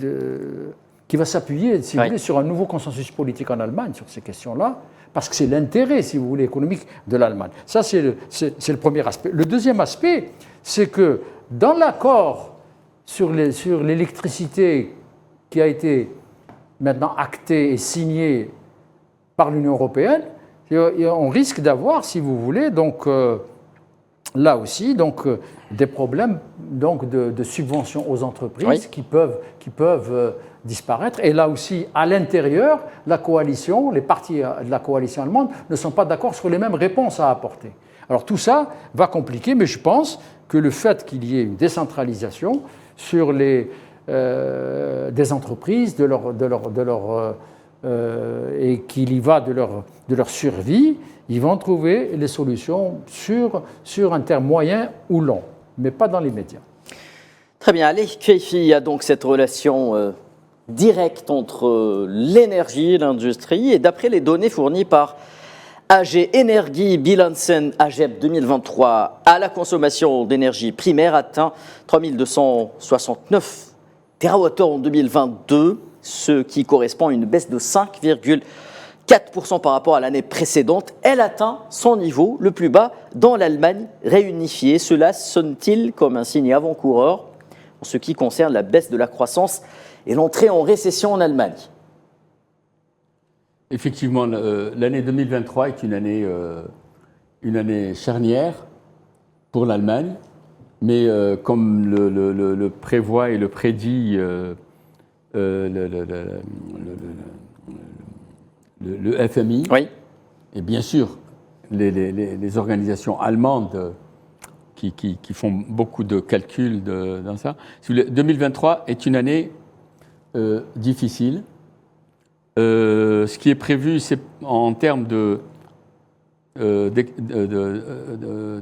va s'appuyer, si vous voulez, sur un nouveau consensus politique en Allemagne sur ces questions-là, parce que c'est l'intérêt, si vous voulez, économique de l'Allemagne. Ça, c'est le premier aspect. Le deuxième aspect, c'est que dans l'accord sur l'électricité qui a été maintenant acté et signé par l'Union européenne, on risque d'avoir, si vous voulez, donc... là aussi, donc, des problèmes donc, de subventions aux entreprises qui peuvent disparaître. Et là aussi, à l'intérieur, la coalition, les partis de la coalition allemande ne sont pas d'accord sur les mêmes réponses à apporter. Alors tout ça va compliquer, mais je pense que le fait qu'il y ait une décentralisation sur des entreprises, et qu'il y va de leur survie, ils vont trouver les solutions sur un terme moyen ou long, mais pas dans les médias. Très bien. Alec Faifi, il y a donc cette relation directe entre l'énergie et l'industrie. Et d'après les données fournies par AG Energie Bilanzen AGEP 2023, à la consommation d'énergie primaire atteint 3269 TWh en 2022, ce qui correspond à une baisse de 5,4% par rapport à l'année précédente. Elle atteint son niveau le plus bas dans l'Allemagne réunifiée. Cela sonne-t-il comme un signe avant-coureur en ce qui concerne la baisse de la croissance et l'entrée en récession en Allemagne? Effectivement, l'année 2023 est une année charnière pour l'Allemagne, mais comme le prévoit et le le FMI, et bien sûr les organisations allemandes qui font beaucoup de calculs dans ça. 2023 est une année difficile. Ce qui est prévu, c'est en termes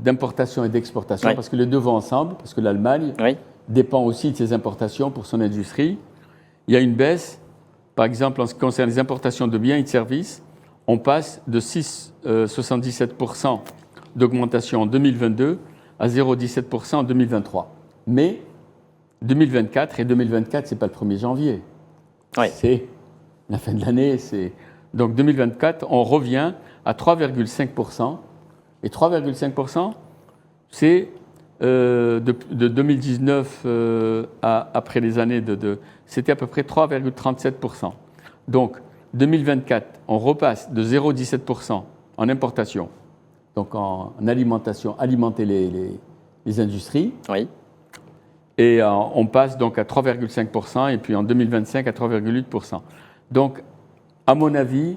d'importation et d'exportation, parce que les deux vont ensemble, parce que l'Allemagne dépend aussi de ses importations pour son industrie. Il y a une baisse, par exemple, en ce qui concerne les importations de biens et de services, on passe de 6,77% d'augmentation en 2022 à 0,17% en 2023. Mais 2024, et 2024, ce n'est pas le 1er janvier, c'est la fin de l'année. Donc 2024, on revient à 3,5%. Et 3,5%, c'est de 2019 après les années c'était à peu près 3,37%. Donc 2024, on repasse de 0,17% en importation, donc en alimentation, alimenter les industries. Et on passe donc à 3,5% et puis en 2025 à 3,8%. Donc, à mon avis,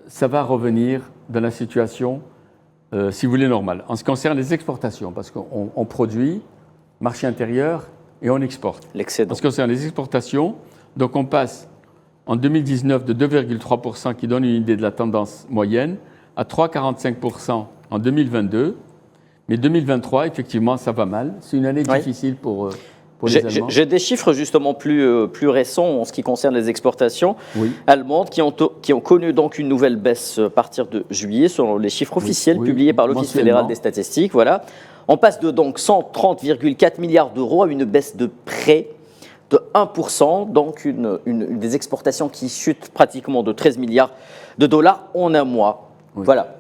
ça va revenir dans la situation, si vous voulez, normale. En ce qui concerne les exportations, parce qu'on produit, marché intérieur, et on exporte. L'excédent. En ce qui concerne les exportations, donc on passe en 2019 de 2,3%, qui donne une idée de la tendance moyenne, à 3,45% en 2022. Mais 2023, effectivement, ça va mal. C'est une année difficile pour les Allemands. J'ai des chiffres justement plus récents en ce qui concerne les exportations allemandes qui ont connu donc une nouvelle baisse à partir de juillet, selon les chiffres officiels publiés par l'Office fédéral des statistiques. Voilà. On passe de donc 130,4 milliards d'euros à une baisse de près de 1%, donc des exportations qui chutent pratiquement de 13 milliards de dollars en un mois. Voilà.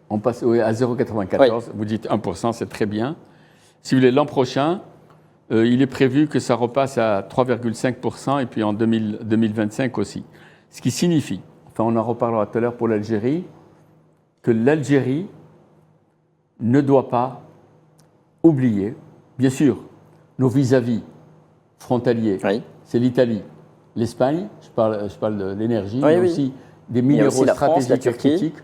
On passe à 0,94, vous dites 1%, c'est très bien. Si vous voulez, l'an prochain, il est prévu que ça repasse à 3,5% et puis en 2025 aussi. Ce qui signifie, enfin on en reparlera tout à l'heure pour l'Algérie, que l'Algérie ne doit pas oublier, bien sûr, nos vis-à-vis frontaliers, c'est l'Italie, l'Espagne, je parle de l'énergie, mais aussi des minéraux stratégiques critiques,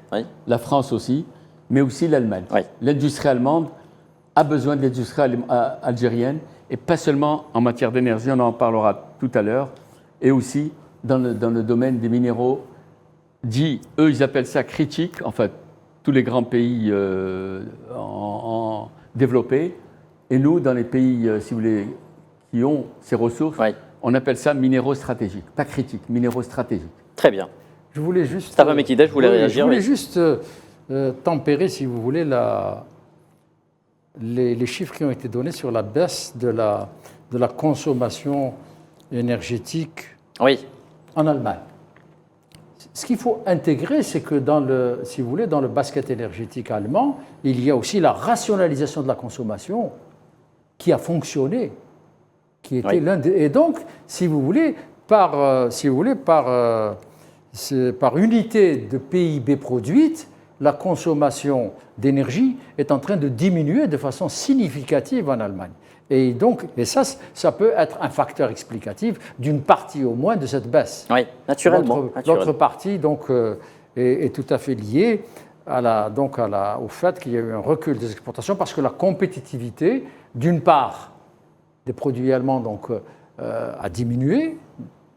la France aussi, mais aussi l'Allemagne. L'industrie allemande a besoin de l'industrie algérienne, et pas seulement en matière d'énergie, on en parlera tout à l'heure, et aussi dans le domaine des minéraux dits, eux ils appellent ça critiques, en fait, tous les grands pays développés, et nous, dans les pays, si vous voulez, qui ont ces ressources, on appelle ça minéraux stratégiques, pas critiques, minéraux stratégiques. Très bien. Je voulais juste... Staffan Mekida, je voulais réagir. Je voulais juste tempérer, si vous voulez, les chiffres qui ont été donnés sur la baisse de la consommation énergétique en Allemagne. Ce qu'il faut intégrer, c'est que si vous voulez, dans le basket énergétique allemand, il y a aussi la rationalisation de la consommation qui a fonctionné, qui était et donc, si vous voulez, par unité de PIB produite, la consommation d'énergie est en train de diminuer de façon significative en Allemagne. Et donc, ça peut être un facteur explicatif d'une partie au moins de cette baisse. Oui, naturellement. L'autre partie donc, est tout à fait liée au fait qu'il y a eu un recul des exportations parce que la compétitivité, d'une part, des produits allemands donc, a diminué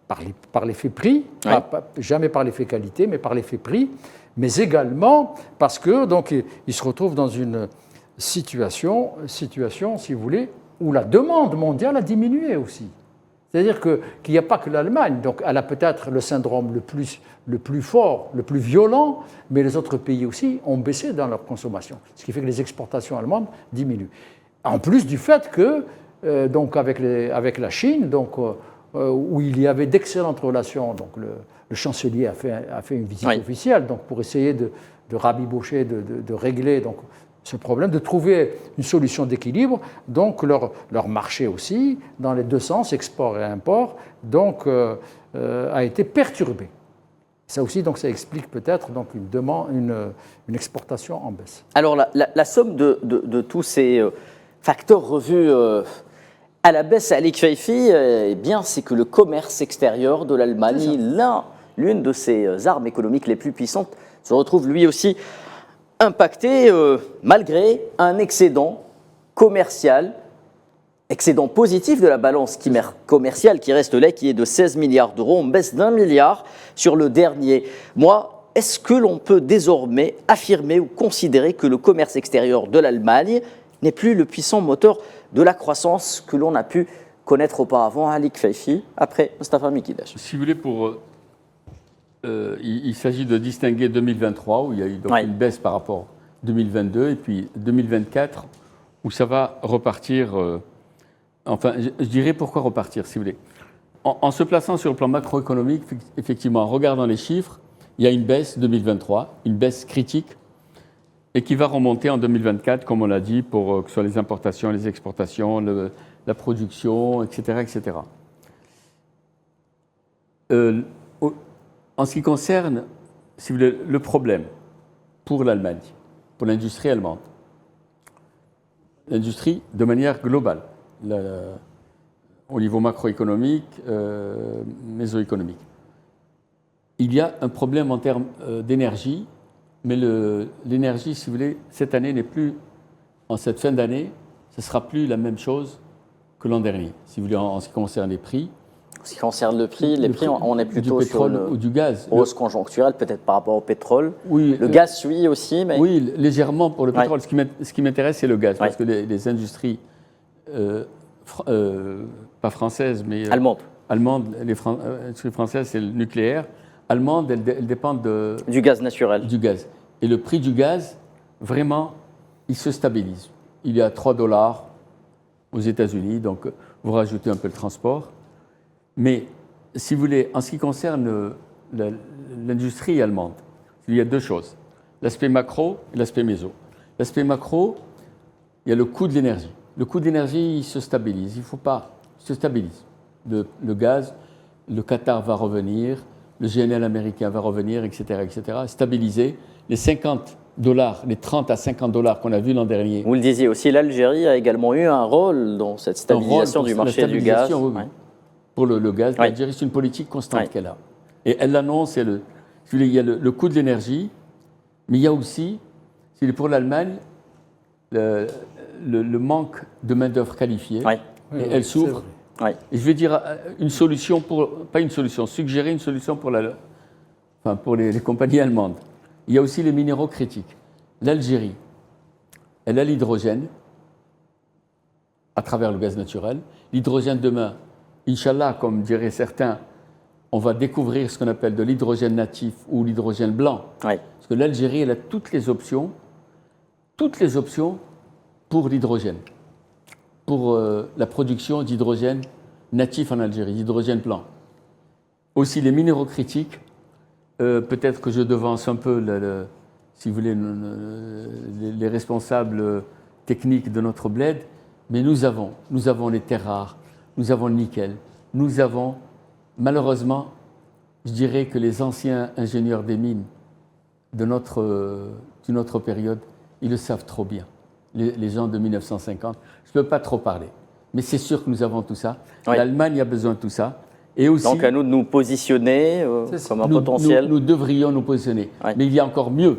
par l'effet prix, jamais par l'effet qualité, mais par l'effet prix, mais également parce que donc ils se retrouvent dans une situation, si vous voulez, où la demande mondiale a diminué aussi. C'est-à-dire qu'il n'y a pas que l'Allemagne, donc elle a peut-être le syndrome le plus fort, le plus violent, mais les autres pays aussi ont baissé dans leur consommation, ce qui fait que les exportations allemandes diminuent. En plus du fait que, donc avec la Chine, donc, où il y avait d'excellentes relations, donc le chancelier a fait une visite officielle donc pour essayer de rabibocher, de régler donc, ce problème, de trouver une solution d'équilibre. Donc leur marché aussi, dans les deux sens, export et import, donc, a été perturbé. Ça aussi, donc, ça explique peut-être donc, une exportation en baisse. Alors la somme de tous ces facteurs revus à la baisse à l'Ikfeifi, eh bien, c'est que le commerce extérieur de l'Allemagne, l'une de ses armes économiques les plus puissantes, se retrouve lui aussi impacté malgré un excédent commercial, excédent positif de la balance commerciale qui reste là, qui est de 16 milliards d'euros, en baisse d'1 milliard sur le dernier mois. Est-ce que l'on peut désormais affirmer ou considérer que le commerce extérieur de l'Allemagne n'est plus le puissant moteur de la croissance que l'on a pu connaître auparavant? Ali Kfaifi, après Mustafa Mekidash. Si vous voulez, il s'agit de distinguer 2023, où il y a eu donc une baisse par rapport à 2022, et puis 2024, où ça va repartir. Enfin, je dirais pourquoi repartir, si vous voulez. En se plaçant sur le plan macroéconomique, effectivement, en regardant les chiffres, il y a une baisse 2023, une baisse critique, et qui va remonter en 2024, comme on l'a dit, pour que ce soit les importations, les exportations, la production, etc. etc. En ce qui concerne, si vous voulez, le problème pour l'Allemagne, pour l'industrie allemande, l'industrie de manière globale, au niveau macroéconomique, mésoéconomique, il y a un problème en termes d'énergie, mais l'énergie, si vous voulez, cette année n'est plus, en cette fin d'année, ce ne sera plus la même chose que l'an dernier, si vous voulez, en ce qui concerne les prix. En ce qui concerne le prix, on est plutôt du pétrole sur ou du gaz. Hausse conjoncturelle, peut-être par rapport au pétrole. Oui, le gaz suit aussi, mais... Oui, légèrement pour le pétrole. Ce qui m'intéresse, c'est le gaz, parce que les industries, pas françaises, mais allemandes, les industries françaises, c'est le nucléaire. Allemandes, elles dépendent du gaz naturel. Du gaz. Et le prix du gaz, vraiment, il se stabilise. Il est à 3 $ aux États-Unis, donc vous rajoutez un peu le transport. Mais si vous voulez, en ce qui concerne l'industrie allemande, il y a deux choses, l'aspect macro et l'aspect méso. L'aspect macro, il y a le coût de l'énergie. Le coût de l'énergie, il se stabilise. Il ne faut pas, il se stabilise. Le gaz, le Qatar va revenir, le GNL américain va revenir, etc., etc. Stabiliser. Les 50 $, les 30 à 50 $ qu'on a vus l'an dernier. Vous le disiez aussi, l'Algérie a également eu un rôle dans cette stabilisation du marché du gaz. Oui. Pour le gaz, l'Algérie, c'est une politique constante qu'elle a. Et elle l'annonce, il y a le coût de l'énergie, mais il y a aussi, pour l'Allemagne, le manque de main-d'œuvre qualifiée. Et elle souffre. Et je vais dire une solution, suggérer une solution pour les compagnies allemandes. Il y a aussi les minéraux critiques. L'Algérie, elle a l'hydrogène à travers le gaz naturel. L'hydrogène demain, Inch'Allah, comme diraient certains, on va découvrir ce qu'on appelle de l'hydrogène natif ou l'hydrogène blanc. Parce que l'Algérie, elle a toutes les options pour l'hydrogène, pour la production d'hydrogène natif en Algérie, d'hydrogène blanc. Aussi les minéraux critiques, peut-être que je devance un peu, si vous voulez, les responsables techniques de notre bled, mais nous avons les terres rares, nous avons le nickel, nous avons, malheureusement, je dirais que les anciens ingénieurs des mines d'une autre période, ils le savent trop bien, les gens de 1950. Je ne peux pas trop parler, mais c'est sûr que nous avons tout ça. L'Allemagne a besoin de tout ça. Et aussi, donc à nous de nous positionner comme un potentiel. Nous devrions nous positionner. Mais il y a encore mieux,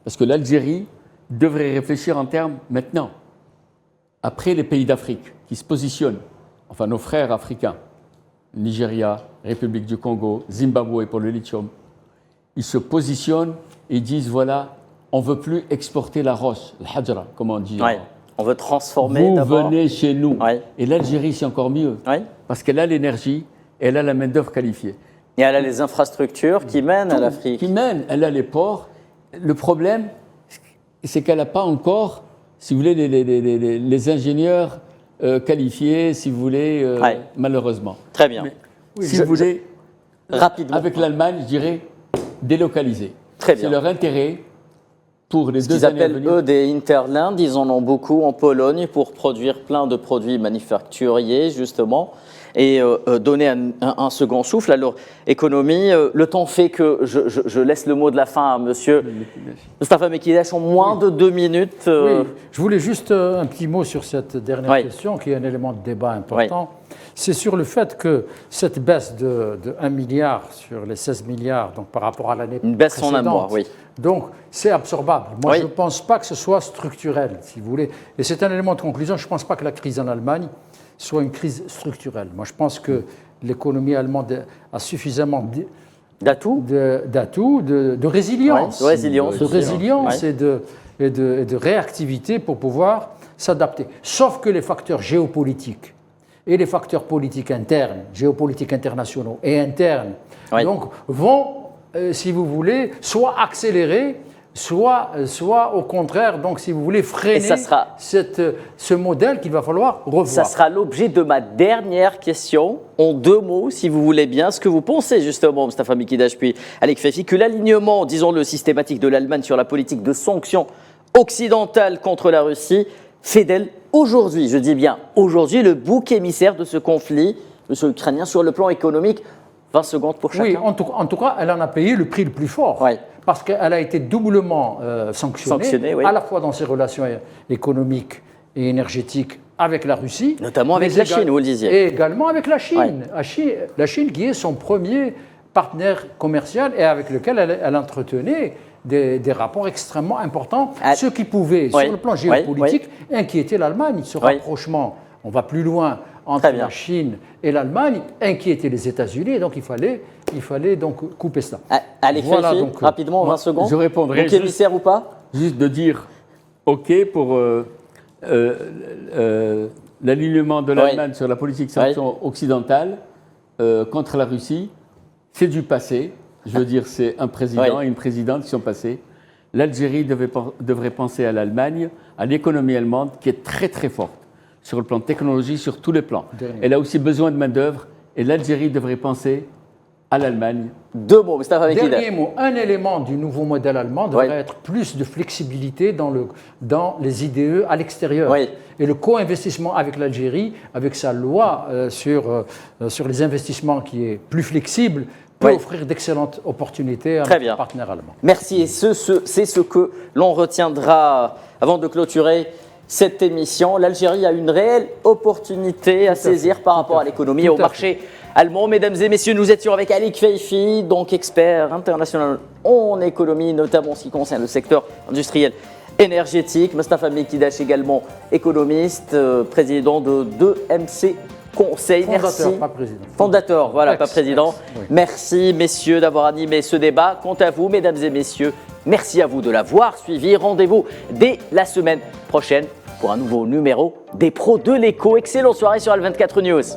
parce que l'Algérie devrait réfléchir en termes maintenant. Après les pays d'Afrique qui se positionnent, enfin nos frères africains, Nigeria, République du Congo, Zimbabwe pour le lithium, ils se positionnent et disent voilà, on ne veut plus exporter la roche, le hajra, comme on dit. On veut transformer d'abord. Vous venez chez nous. Et l'Algérie, c'est encore mieux, parce qu'elle a l'énergie, elle a la main-d'œuvre qualifiée. Et elle a les infrastructures qui mènent à l'Afrique. Elle a les ports. Le problème, c'est qu'elle n'a pas encore, si vous voulez, les ingénieurs qualifiés, si vous voulez, malheureusement. Très bien. Mais, si vous voulez, rapidement. Avec l'Allemagne, je dirais délocaliser. Très bien. C'est leur intérêt pour les 2 années à venir. Ils appellent, eux, des Interland. Ils en ont beaucoup en Pologne pour produire plein de produits manufacturiers, justement, et donner un second souffle à leur économie. Le temps fait que je laisse le mot de la fin à monsieur Mustafa Mekidash en moins de 2 minutes. Oui. Je voulais juste un petit mot sur cette dernière question, qui est un élément de débat important. c'est sur le fait que cette baisse de 1 milliard sur les 16 milliards, donc par rapport à l'année précédente, une baisse en un mois, oui. Donc c'est absorbable. Moi, je ne pense pas que ce soit structurel, si vous voulez. Et c'est un élément de conclusion. Je ne pense pas que la crise en Allemagne soit une crise structurelle. Moi, je pense que l'économie allemande a suffisamment d'atouts, de résilience, et de réactivité pour pouvoir s'adapter. Sauf que les facteurs géopolitiques et les facteurs politiques internes, géopolitiques internationaux et internes, donc vont, si vous voulez, soit accélérer, soit au contraire, donc si vous voulez, freiner ce modèle qu'il va falloir revoir. Ça sera l'objet de ma dernière question. En 2 mots, si vous voulez bien, ce que vous pensez justement, Mostafa Mikidash puis Alik Faifi, que l'alignement, disons-le, systématique de l'Allemagne sur la politique de sanctions occidentales contre la Russie fait d'elle aujourd'hui, je dis bien aujourd'hui, le bouc émissaire de ce conflit, monsieur ukrainien, sur le plan économique. 20 secondes pour chacun. Oui, en tout cas, elle en a payé le prix le plus fort. Parce qu'elle a été doublement sanctionnée à la fois dans ses relations économiques et énergétiques avec la Russie. Notamment avec la Chine, vous le disiez. Et également avec la Chine. La Chine qui est son premier partenaire commercial et avec lequel elle entretenait des rapports extrêmement importants, ce qui pouvait, sur le plan géopolitique, inquiéter l'Allemagne. Ce rapprochement, on va plus loin, entre la Chine et l'Allemagne, inquiéter les États-Unis. Donc il fallait donc couper cela. Allez, voilà, donc, rapidement, 20 secondes. Je répondrai. Donc émissaire ou pas? Juste de dire OK pour l'alignement de l'Allemagne sur la politique sanction occidentale contre la Russie. C'est du passé. Je veux dire, c'est un président et une présidente qui sont passés. L'Algérie devrait penser à l'Allemagne, à l'économie allemande qui est très très forte sur le plan technologique, sur tous les plans. Elle a aussi besoin de main-d'œuvre et l'Algérie devrait penser à l'Allemagne. 2 mots, Mostafa Mikidash. Dernier mot, un élément du nouveau modèle allemand devrait être plus de flexibilité dans les IDE à l'extérieur. Et le co-investissement avec l'Algérie, avec sa loi sur les investissements qui est plus flexible, peut offrir d'excellentes opportunités à notre partenaire allemand. Merci, et c'est ce que l'on retiendra avant de clôturer cette émission. L'Algérie a une réelle opportunité à saisir par rapport à l'économie et au marché allemand. Mesdames et messieurs, nous étions avec Alik Faifi, donc expert international en économie, notamment en ce qui concerne le secteur industriel énergétique. Mostafa Mikidash également économiste, président de 2MC Conseil. Fondateur, merci. Pas président. Fondateur, voilà, pas président. Oui. Merci, messieurs, d'avoir animé ce débat. Quant à vous, mesdames et messieurs, merci à vous de l'avoir suivi. Rendez-vous dès la semaine prochaine pour un nouveau numéro des pros de l'écho. Excellente soirée sur Al24 News.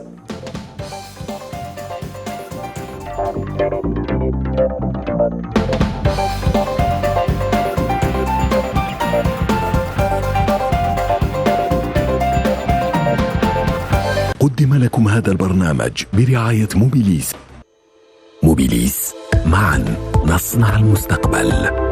قدم لكم هذا البرنامج برعاية موبيليس. موبيليس، معا نصنع المستقبل.